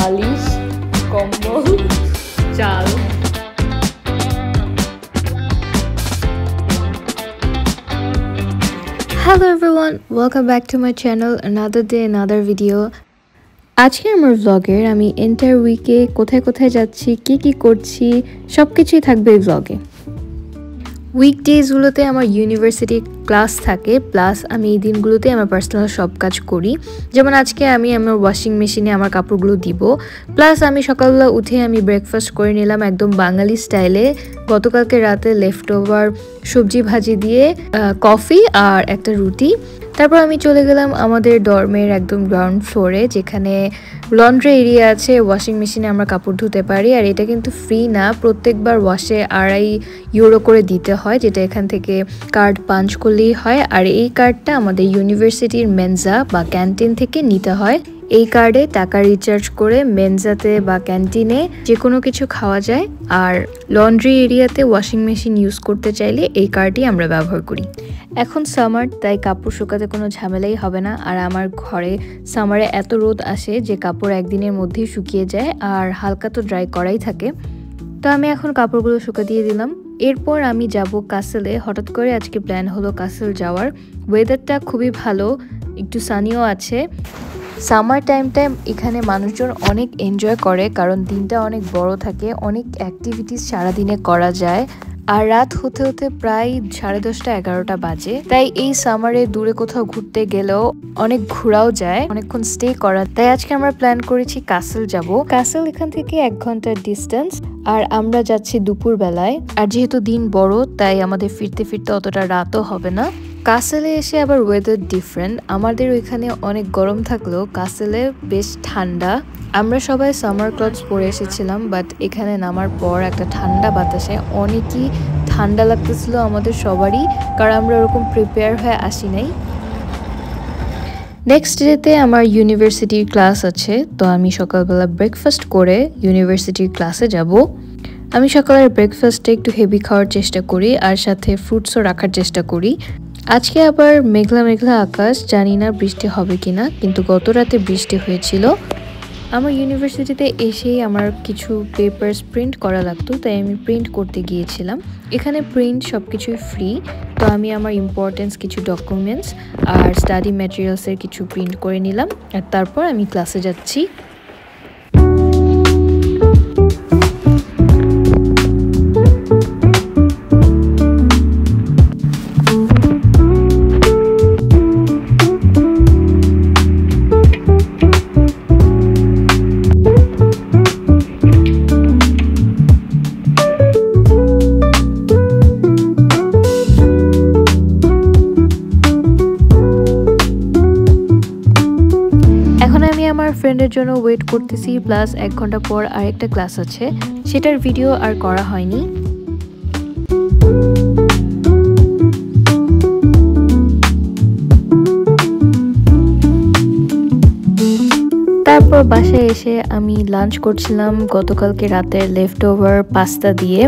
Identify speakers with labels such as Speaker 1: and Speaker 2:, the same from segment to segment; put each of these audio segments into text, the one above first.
Speaker 1: বালিশ, কম্বল, চাল। Hello everyone, welcome back to my channel. Another day, another video. আজকে আমার ব্লগের আমি এন্টায়ার উইকে কোথায় কোথায় যাচ্ছি, কি করছি সবকিছুই থাকবে এই ব্লগে। উইকডেজগুলোতে আমার ইউনিভার্সিটি ক্লাস থাকে, প্লাস আমি এই দিনগুলোতে আমার পার্সোনাল সব কাজ করি। যেমন আজকে আমি আমার ওয়াশিং মেশিনে আমার কাপড়গুলো দিব, প্লাস আমি সকালবেলা উঠে আমি ব্রেকফাস্ট করে নিলাম একদম বাঙালি স্টাইলে। গতকালকে রাতে লেফট ওভার সবজি ভাজি দিয়ে কফি আর একটা রুটি। তারপর আমি চলে গেলাম আমাদের ডর্মের একদম গ্রাউন্ড ফ্লোরে, যেখানে লন্ড্রি এরিয়া আছে, ওয়াশিং মেশিনে আমরা কাপড় ধুতে পারি। আর এটা কিন্তু ফ্রি না, প্রত্যেকবার ওয়াশে €2.5 করে দিতে হয়, যেটা এখান থেকে কার্ড পাঞ্চ করলেই হয়। আর এই কার্ডটা আমাদের ইউনিভার্সিটির মেনজা বা ক্যান্টিন থেকে নিতে হয়। এই কার্ডে টাকা রিচার্জ করে মেনজাতে বা ক্যান্টিনে যে কোনো কিছু খাওয়া যায়। আর লন্ড্রি এরিয়াতে ওয়াশিং মেশিন ইউজ করতে চাইলে এই কার্ডই আমরা ব্যবহার করি। এখন সামার, তাই কাপড় শুকাতে কোনো ঝামেলাই হবে না। আর আমার ঘরে সামারে এত রোদ আসে যে কাপড় একদিনের মধ্যেই শুকিয়ে যায়, আর হালকা তো ড্রাই করাই থাকে। তো আমি এখন কাপড়গুলো শুকা দিয়ে দিলাম। এরপর আমি যাব কাসেলে। হঠাৎ করে আজকে প্ল্যান হলো কাসেল যাওয়ার। ওয়েদারটা খুবই ভালো, একটু সানিও আছে। সামার টাইমটা এখানে মানুষজন অনেক এনজয় করে, কারণ দিনটা অনেক বড় থাকে, অনেক অ্যাক্টিভিটিস সারাদিনে করা যায়। আর রাত হতে হতে প্রায় 10:30-11টা বাজে। তাই এই সামারে দূরে কোথাও ঘুরতে গেলেও অনেক ঘোরাও যায়, অনেকক্ষণ স্টে করা। তাই আজকে আমরা প্ল্যান করেছি কাসেল যাব। কাসেল এখান থেকে 1 ঘন্টার ডিস্টেন্স, আর আমরা যাচ্ছি দুপুর বেলায়। আর যেহেতু দিন বড়, তাই আমাদের ফিরতে ফিরতে অতটা রাতও হবে না। কাসেলে এসে আবার ওয়েদার ডিফারেন্ট। আমাদের ওইখানে অনেক গরম থাকলেও কাসেলে বেশ ঠান্ডা। আমরা সবাই সামার ক্লথস পরে এসেছিলাম, বাট এখানে নামার পর একটা ঠান্ডা বাতাসে অনেকই ঠান্ডা লাগতেছিল আমাদের সবারই, কারণ আমরা ওরকম প্রিপেয়ার হয়ে আসি নাই। নেক্সট ডেতে আমার ইউনিভার্সিটির ক্লাস আছে, তো আমি সকালবেলা ব্রেকফাস্ট করে ইউনিভার্সিটির ক্লাসে যাব। আমি সকালের ব্রেকফাস্টে একটু হেভি খাওয়ার চেষ্টা করি, আর সাথে ফ্রুটসও রাখার চেষ্টা করি। আজকে আবার মেঘলা মেঘলা আকাশ, জানি না বৃষ্টি হবে কিনা, কিন্তু গত রাতে বৃষ্টি হয়েছিল। আমার ইউনিভার্সিটিতে এসেই আমার কিছু পেপারস প্রিন্ট করা লাগতো, তাই আমি প্রিন্ট করতে গিয়েছিলাম। এখানে প্রিন্ট সব কিছুই ফ্রি, তো আমি আমার ইম্পর্টেন্স কিছু ডকুমেন্টস আর স্টাডি ম্যাটেরিয়ালসের কিছু প্রিন্ট করে নিলাম, আর তারপর আমি ক্লাসে যাচ্ছি। আমার ফ্রেন্ডের জন্য ওয়েট করতেছি, প্লাস 1 ঘন্টা পর আরেকটা ক্লাস আছে, সেটার ভিডিও আর করা হয়নি। তারপর বাসায় এসে আমি লাঞ্চ করছিলাম গতকালকে রাতের লেফট ওভার পাস্তা দিয়ে।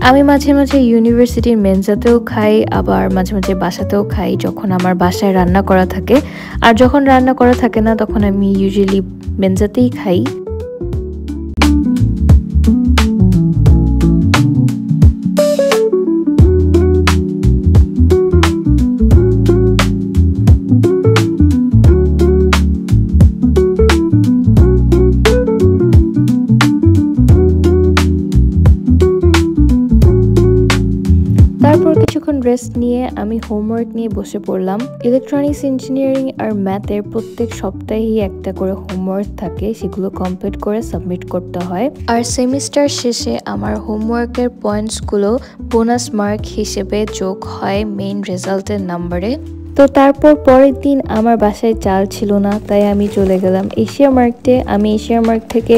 Speaker 1: আমি মাঝে মাঝে ইউনিভার্সিটির মেনজাতেও খাই, আবার মাঝে মাঝে বাসাতেও খাই, যখন আমার বাসায় রান্না করা থাকে। আর যখন রান্না করা থাকে না, তখন আমি ইউজুয়ালি মেনজাতেই খাই। তারপর কিছুক্ষণ রেস্ট নিয়ে আমি হোমওয়ার্ক নিয়ে বসে পড়লাম। ইলেকট্রনিক্স ইঞ্জিনিয়ারিং আর ম্যাথের প্রত্যেক সপ্তাহেই একটা করে হোমওয়ার্ক থাকে, সেগুলো কমপ্লিট করে সাবমিট করতে হয়। আর সেমিস্টার শেষে আমার হোমওয়ার্কের পয়েন্টসগুলো বোনাস মার্ক হিসেবে যোগ হয় মেইন রেজাল্টের নাম্বারে। তো তারপর পরের দিন আমার বাসায় চাল ছিল না, তাই আমি চলে গেলাম এশিয়া মার্কেটে। আমি এশিয়া মার্কেট থেকে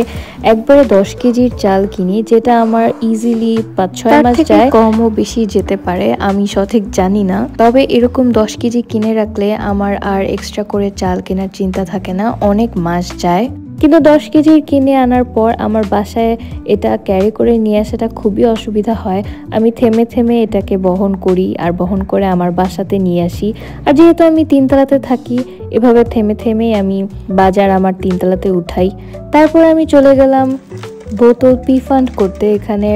Speaker 1: একবারে 10 কেজির চাল কিনি, যেটা আমার ইজিলি 5-6 মাস যায়, কমও বেশি যেতে পারে, আমি সঠিক জানি না। তবে এরকম 10 কেজি কিনে রাখলে আমার আর এক্সট্রা করে চাল কেনার চিন্তা থাকে না, অনেক মাস যায়। কিন্তু 10 কেজির কিনে আনার পর আমার বাসায় এটা ক্যারি করে নিয়ে আসাটা খুবই অসুবিধা হয়। আমি থেমে থেমে এটাকে বহন করি আর বহন করে আমার বাসাতে নিয়ে আসি। আর যেহেতু আমি 3 তলাতে থাকি, এভাবে থেমে থেমে আমি বাজার আমার 3 তলাতে উঠাই। তারপর আমি চলে গেলাম বোতল রিফান্ড করতে। এখানে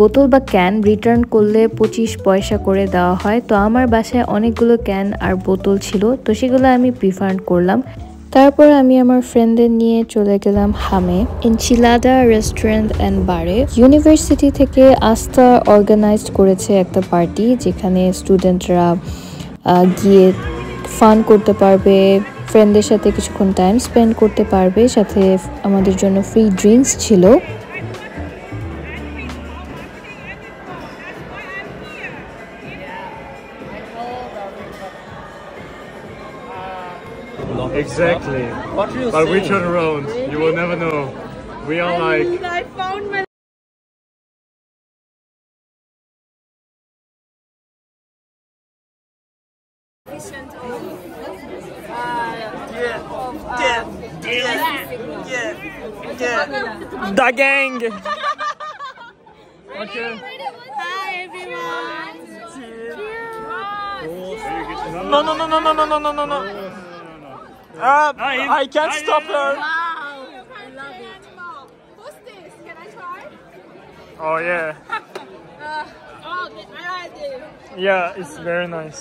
Speaker 1: বোতল বা ক্যান রিটার্ন করলে 25 পয়সা করে দেওয়া হয়। তো আমার বাসায় অনেকগুলো ক্যান আর বোতল ছিল, তো সেগুলো আমি রিফান্ড করলাম। তারপর আমি আমার ফ্রেন্ডদের নিয়ে চলে গেলাম হামে, এনচিলাদা রেস্টুরেন্ট অ্যান্ড বারে। ইউনিভার্সিটি থেকে আস্থা অর্গানাইজড করেছে একটা পার্টি, যেখানে স্টুডেন্টরা গিয়ে ফান করতে পারবে, ফ্রেন্ডদের সাথে কিছুক্ষণ টাইম স্পেন্ড করতে পারবে, সাথে আমাদের জন্য ফ্রি ড্রিঙ্কস ছিল।
Speaker 2: Exactly. What do you but say? We turn around. Really? You will never know. We are like. I found my. The gang. Okay.
Speaker 3: Hi everyone. Cheers.
Speaker 2: No. I can't stop her.
Speaker 3: Wow, I love it. What's this? Can I try?
Speaker 2: Oh yeah.
Speaker 3: Oh, I like it.
Speaker 2: Yeah, it's very nice.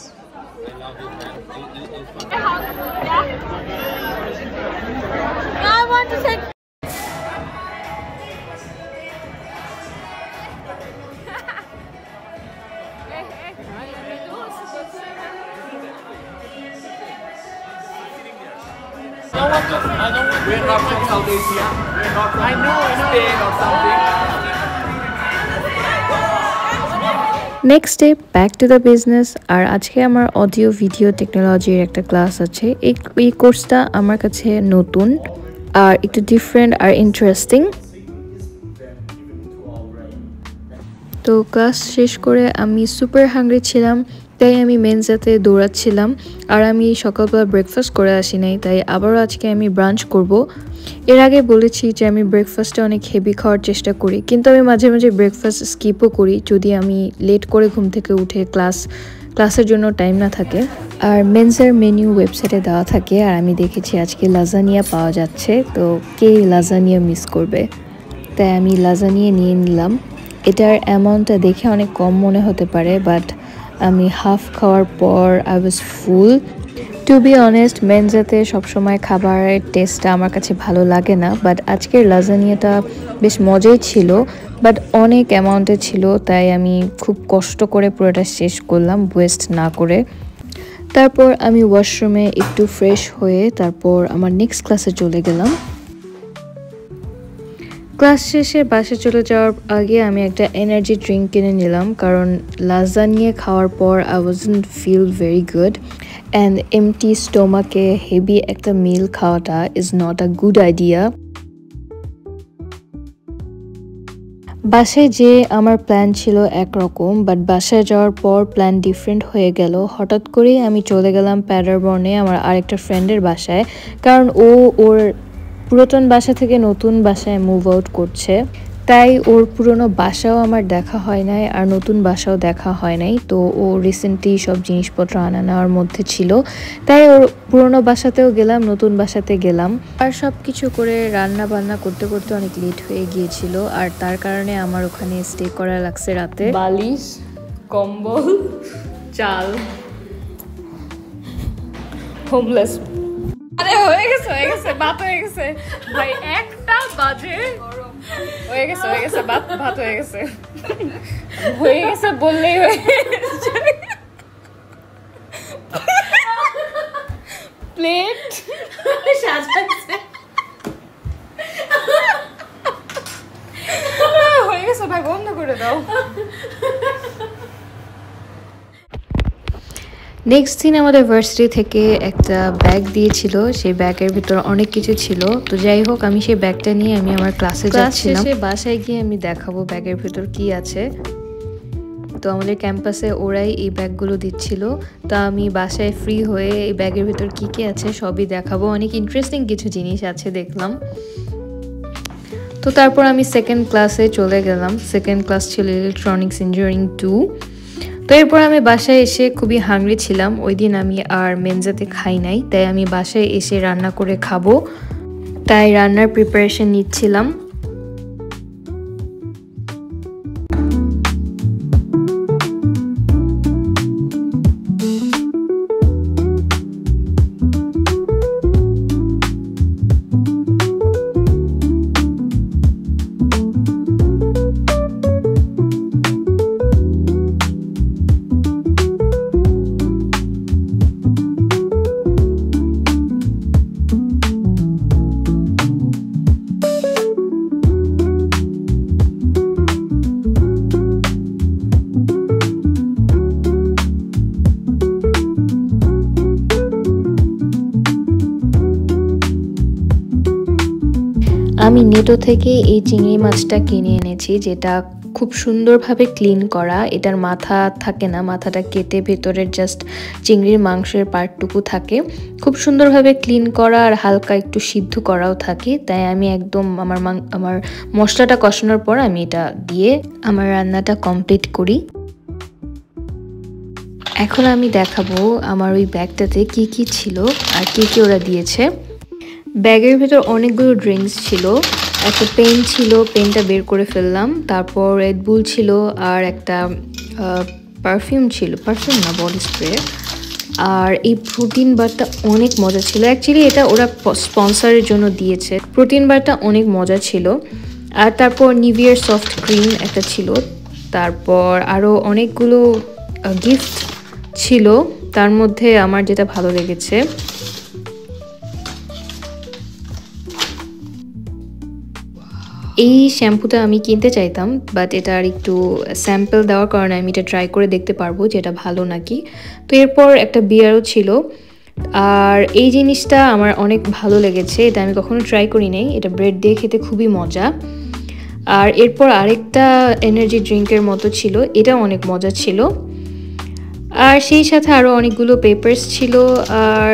Speaker 3: I want to take.
Speaker 4: We're not from South Asia. We're not from Spain or something.
Speaker 1: Next day back to the business. আর আজকে আমার audio video টেকনোলজির একটা class আছে। এই কোর্সটা আমার কাছে নতুন আর একটু ডিফারেন্ট আর ইন্টারেস্টিং। তো ক্লাস শেষ করে আমি সুপার হাংরি ছিলাম, তাই আমি মেনজাতে দৌড়াচ্ছিলাম। আর আমি সকালবেলা ব্রেকফাস্ট করে আসি নাই, তাই আবারও আজকে আমি ব্রাঞ্চ করব। এর আগে বলেছি যে আমি ব্রেকফাস্টে অনেক হেভি খাওয়ার চেষ্টা করি, কিন্তু আমি মাঝে মাঝে ব্রেকফাস্ট স্কিপও করি যদি আমি লেট করে ঘুম থেকে উঠে ক্লাসের জন্য টাইম না থাকে। আর মেন্সের মেনু ওয়েবসাইটে দেওয়া থাকে, আর আমি দেখেছি আজকে লাজানিয়া পাওয়া যাচ্ছে, তো কে লাজানিয়া মিস করবে। তাই আমি লাজানিয়া নিয়ে নিলাম। এটার অ্যামাউন্টটা দেখে অনেক কম মনে হতে পারে, বাট আমি হাফ খাওয়ার পর I was full. To be honest, মেনজাতে সবসময় খাবারের টেস্টটা আমার কাছে ভালো লাগে না, বাট আজকের লাজানিয়াটা বেশ মজাই ছিল, বাট অনেক অ্যামাউন্টে ছিল, তাই আমি খুব কষ্ট করে পুরোটা শেষ করলাম ওয়েস্ট না করে। তারপর আমি ওয়াশরুমে একটু ফ্রেশ হয়ে তারপর আমার নেক্সট ক্লাসে চলে গেলাম। ক্লাস শেষে বাসে চলে যাওয়ার আগে আমি একটা এনার্জি ড্রিঙ্ক কিনে নিলাম, কারণ লাজানিয়া খাওয়ার পর I wasn't feel very good, and empty স্টোমাকে হেভি একটা মিল খাওয়াটা is not a good idea. বাসায় যে আমার প্ল্যান ছিল একরকম, বাট বাসায় যাওয়ার পর প্ল্যান ডিফারেন্ট হয়ে গেল। হঠাৎ করেই আমি চলে গেলাম প্যাডারবর্নে আমার আরেকটা ফ্রেন্ডের বাসায়, কারণ ওর পুরাতন বাসা থেকে নতুন বাসায় মুভ আউট করছে, তাই ওর পুরনো বাসাও আমার দেখা হয় নাই আর নতুন বাসাও দেখা হয় নাই। তো ও রিসেন্টলি সব জিনিসপত্র আনা নেওয়ার মধ্যে ছিল, তাই ওর পুরনো বাসাতেও গেলাম, নতুন বাসাতে গেলাম। আর সব কিছু করে রান্না বান্না করতে করতে অনেক লেট হয়ে গিয়েছিল, আর তার কারণে আমার ওখানে স্টে করা লাগছে রাতে।
Speaker 5: বালিশ, কম্বল, চাল, হোমলেস। আরে হয়ে গেছে ভাত হয়ে গেছে ভাই, 1টা বাজে হয়ে গেছে ভাত হয়ে গেছে বললেই হয়ে প্লেট সাজাইছে হয়ে গেছে ভাই, বন্ধ করে দাও।
Speaker 1: নেক্সট দিন আমাদের ভার্সিটি থেকে একটা ব্যাগ দিয়েছিল, সেই ব্যাগের ভিতর অনেক কিছু ছিল। তো যাই হোক, আমি সেই ব্যাগটা নিয়ে আমি আমার ক্লাসে যাচ্ছিলাম। বাসায় গিয়ে আমি দেখাবো ব্যাগের ভিতর কি আছে। তো আমাদের ক্যাম্পাসে ওরাই এই ব্যাগগুলো দিচ্ছিল। তো আমি বাসায় ফ্রি হয়ে এই ব্যাগের ভিতর কী কী আছে সবই দেখাবো। অনেক ইন্টারেস্টিং কিছু জিনিস আছে দেখলাম। তো তারপর আমি সেকেন্ড ক্লাসে চলে গেলাম। সেকেন্ড ক্লাস ছিল ইলেকট্রনিক্স ইঞ্জিনিয়ারিং 2। তো এরপর আমি বাসায় এসে খুবই হাংরি ছিলাম। ওই দিন আমি আর মেনজাতে খাই নাই, তাই আমি বাসায় এসে রান্না করে খাবো, তাই রান্নার প্রিপারেশন নিচ্ছিলাম। আমি নেটো থেকে এই চিংড়ি মাছটা কিনে এনেছি, যেটা খুব সুন্দরভাবে ক্লিন করা। এটার মাথা থাকে না, মাথাটা কেটে ভেতরের জাস্ট চিংড়ির মাংসের পার্টটুকু থাকে। খুব সুন্দরভাবে ক্লিন করা আর হালকা একটু সিদ্ধ করাও থাকে। তাই আমি একদম আমার মশলাটা কষানোর পর আমি এটা দিয়ে আমার রান্নাটা কমপ্লিট করি। এখন আমি দেখাবো আমার ওই ব্যাগটাতে কি কি ছিল আর কি কি ওরা দিয়েছে। ব্যাগের ভিতর অনেকগুলো ড্রিঙ্কস ছিল, একটা পেন ছিল, পেনটা বের করে ফেললাম। তারপর রেড বুল ছিল আর একটা পারফিউম ছিল, পারফিউম না বডি স্প্রে। আর এই প্রোটিন বারটা অনেক মজা ছিল। অ্যাকচুয়ালি এটা ওরা স্পন্সরের জন্য দিয়েছে। প্রোটিন বারটা অনেক মজা ছিল। আর তারপর নিভিয়ার সফট ক্রিম একটা ছিল। তারপর আরও অনেকগুলো গিফট ছিল, তার মধ্যে আমার যেটা ভালো লেগেছে এই শ্যাম্পুটা আমি কিনতে চাইতাম, বাট এটা আর একটু স্যাম্পল দেওয়ার কারণে আমি এটা ট্রাই করে দেখতে পারবো যে এটা ভালো নাকি। তো এরপর একটা বিয়ারও ছিল। আর এই জিনিসটা আমার অনেক ভালো লেগেছে, এটা আমি কখনো ট্রাই করি নাই। এটা ব্রেড দিয়ে খেতে খুবই মজা। আর এরপর আরেকটা এনার্জি ড্রিঙ্কের মতো ছিল, এটা অনেক মজা ছিল। আর সেই সাথে আরও অনেকগুলো পেপারস ছিল আর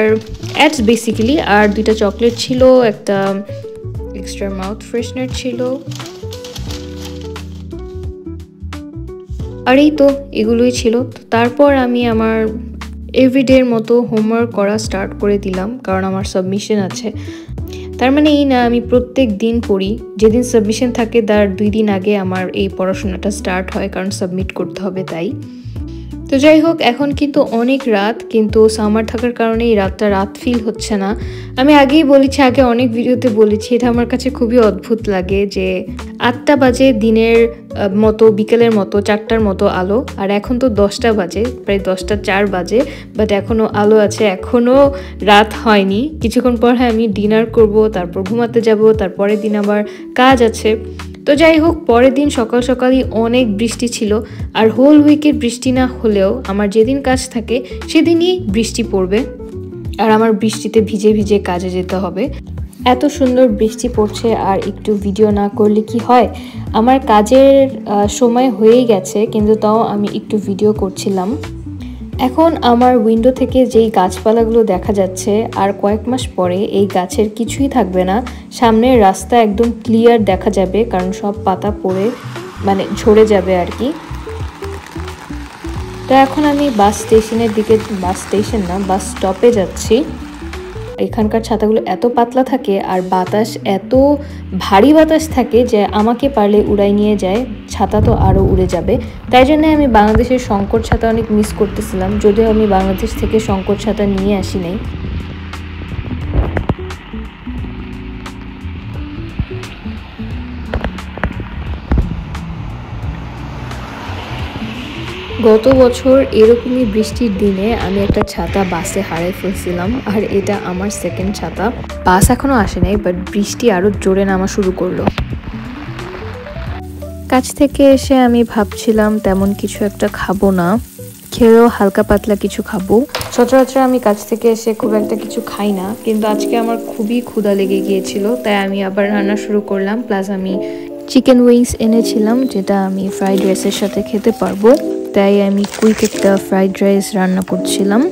Speaker 1: অ্যাডস বেসিক্যালি। আর দুইটা চকলেট ছিল, একটা এক্সট্রা মাউথ ফ্রেশনার ছিল। আর এই তো এগুলোই ছিল। তারপর আমি আমার এভরিডের মতো হোমওয়ার্ক করা স্টার্ট করে দিলাম, কারণ আমার সাবমিশন আছে। তার মানে এই না আমি প্রত্যেক দিন পড়ি, যেদিন সাবমিশন থাকে তার 2 দিন আগে আমার এই পড়াশোনাটা স্টার্ট হয়, কারণ সাবমিট করতে হবে তাই। তো যাই হোক, এখন কিন্তু অনেক রাত, কিন্তু সামার থাকার কারণে এই রাতটা রাত ফিল হচ্ছে না। আমি আগেই বলেছি, আগে অনেক ভিডিওতে বলেছি, এটা আমার কাছে খুবই অদ্ভুত লাগে যে 8টা বাজে দিনের মতো, বিকেলের মতো 4টার মতো আলো, আর এখন তো 10টা বাজে, প্রায় 10টা 4 বাজে, বাট এখনও আলো আছে, এখনও রাত হয়নি। কিছুক্ষণ পর আমি ডিনার করব, তারপর ঘুমাতে যাব, তারপরের দিন আবার কাজ আছে। তো যাই হোক, পরের দিন সকাল সকালই অনেক বৃষ্টি ছিল। আর হোল উইকের বৃষ্টি না হলেও আমার যেদিন কাজ থাকে সেদিনই বৃষ্টি পড়বে, আর আমার বৃষ্টিতে ভিজে ভিজে কাজে যেতে হবে। এত সুন্দর বৃষ্টি পড়ছে আর একটু ভিডিও না করলে কি হয়। আমার কাজের সময় হয়েই গেছে, কিন্তু তাও আমি একটু ভিডিও করছিলাম। এখন আমার উইন্ডো থেকে যেই গাছপালাগুলো দেখা যাচ্ছে, আর কয়েক মাস পরে এই গাছের কিছুই থাকবে না। সামনের রাস্তা একদম ক্লিয়ার দেখা যাবে, কারণ সব পাতা পড়ে মানে ঝরে যাবে আর কি। তো এখন আমি বাস স্টেশনের দিকে, বাস স্টেশন না, বাস স্টপে যাচ্ছি। এখানকার ছাতাগুলো এত পাতলা থাকে আর বাতাস এত ভারী বাতাস থাকে যে আমাকে পারলে উড়াই নিয়ে যায়, ছাতা তো আরও উড়ে যাবে। তাই জন্য আমি বাংলাদেশের শঙ্কর ছাতা অনেক মিস করতেছিলাম, যদিও আমি বাংলাদেশ থেকে শঙ্কর ছাতা নিয়ে আসি নাই। গত বছর এরকমই বৃষ্টির দিনে আমি একটা ছাতা বাসে হারিয়ে ফেলছিলাম, আর এটা আমার সেকেন্ড ছাতা। বাস এখনো আসে নাই, বাট বৃষ্টি আরো জোরে নামা শুরু করলো। কাজ থেকে এসে আমি ভাবছিলাম তেমন কিছু একটা খাবো না, খেলেও হালকা পাতলা কিছু খাবো। সচরাচর আমি কাজ থেকে এসে খুব একটা কিছু খাই না, কিন্তু আজকে আমার খুবই ক্ষুধা লেগে গিয়েছিল, তাই আমি আবার রান্না শুরু করলাম। প্লাস আমি চিকেন উইংস এনেছিলাম, যেটা আমি ফ্রাইড রাইসের সাথে খেতে পারবো। তাই আমি কুইক একটা ফ্রাইড রাইস রান্না করছিলাম।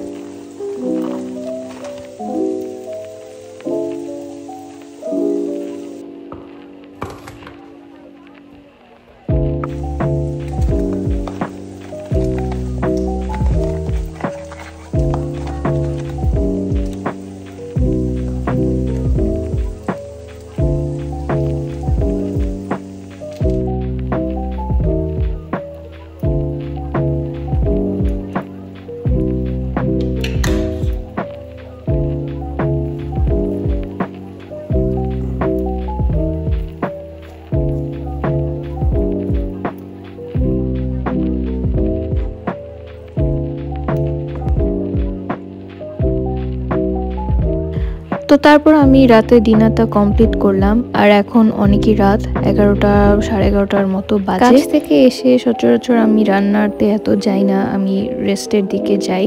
Speaker 1: তো তারপর আমি রাতে ডিনারটা কমপ্লিট করলাম, আর এখন অনেকই রাত, 11টা 11:30টার মতো বাজে। কাজ থেকে এসে সচরাচর আমি রান্নাতে এত যাই না, আমি রেস্টের দিকে যাই।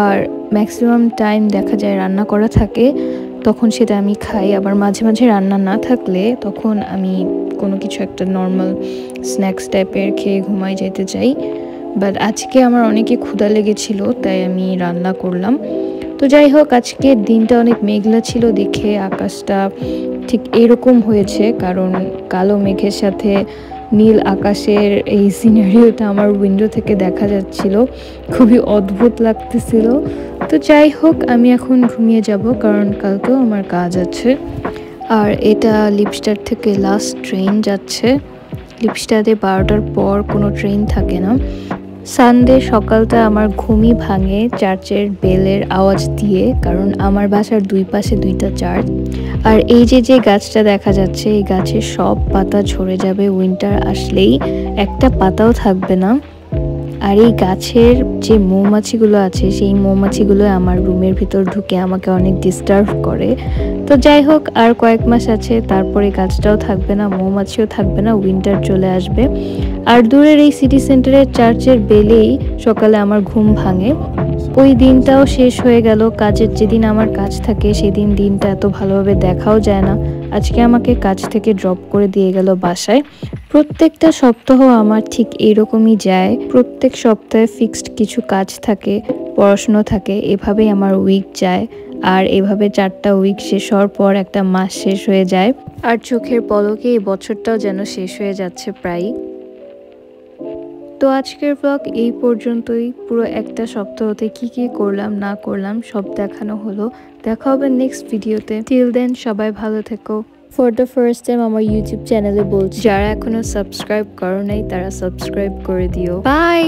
Speaker 1: আর ম্যাক্সিমাম টাইম দেখা যায় রান্না করা থাকে, তখন সেটা আমি খাই। আবার মাঝে মাঝে রান্না না থাকলে তখন আমি কোনো কিছু একটা নর্মাল স্ন্যাক্স টাইপের খেয়ে ঘুমাই যেতে চাই। বাট আজকে আমার অনেকই ক্ষুধা লেগেছিল, তাই আমি রান্না করলাম। তো যাই হোক, আজকের দিনটা অনেক মেঘলা ছিল দেখে আকাশটা ঠিক এরকম হয়েছে, কারণ কালো মেঘের সাথে নীল আকাশের এই সিনারিওটা আমার উইন্ডো থেকে দেখা যাচ্ছিল, খুবই অদ্ভুত লাগতেছিল। তো যাই হোক, আমি এখন ঘুমিয়ে যাব, কারণ কালকেও আমার কাজ আছে। আর এটা লিপস্টার থেকে লাস্ট ট্রেন যাচ্ছে। লিপস্টারে 12টার পর কোনো ট্রেন থাকে না। সানডে সকালটা আমার ঘুমই ভাঙে চার্চের বেলের আওয়াজ দিয়ে, কারণ আমার বাসার দুই পাশে দুইটা চার্চ। আর এই যে গাছটা দেখা যাচ্ছে, এই গাছের সব পাতা ঝরে যাবে উইন্টার আসলেই, একটা পাতাও থাকবে না। আর এই গাছের যে মৌমাছিগুলো আছে, সেই মৌমাছিগুলো আমার রুমের ভিতর ঢুকে আমাকে অনেক ডিস্টার্ব করে। তো যাই হোক, আর কয়েক মাস আছে, তারপরে গাছটাও থাকবে না, মৌমাছিও থাকবে না, উইন্টার চলে আসবে। আর দূরের এই সিটি সেন্টারের চার্চের বেলেই সকালে আমার ঘুম ভাঙে। ওই দিনটাও শেষ হয়ে গেল। কাজের যেদিন আমার কাজ থাকে সেদিন দিনটা এত ভালোভাবে দেখাও যায় না। আজকে আমাকে কাজ থেকে ড্রপ করে দিয়ে গেল বাসায়। প্রত্যেকটা সপ্তাহ আমার ঠিক এইরকমই যায়। প্রত্যেক সপ্তাহে ফিক্সড কিছু কাজ থাকে, পড়াশুনো থাকে, এভাবেই আমার উইক যায়। আর এভাবে 4টা উইক শেষ হওয়ার পর একটা মাস শেষ হয়ে যায়, আর চোখের পলকে এই বছরটাও যেন শেষ হয়ে যাচ্ছে প্রায়। তো আজকের ব্লগ এই পর্যন্তই। পুরো একটা সপ্তাহতে কি কি করলাম না করলাম সব দেখানো হলো। দেখা হবে নেক্সট ভিডিওতে। টিল দেন সবাই ভালো থেকো। ফর দ্য ফার্স্ট টাইম আমার ইউটিউব চ্যানেলে বলছি, যারা এখনো সাবস্ক্রাইব করো নাই তারা সাবস্ক্রাইব করে দিও। বাই।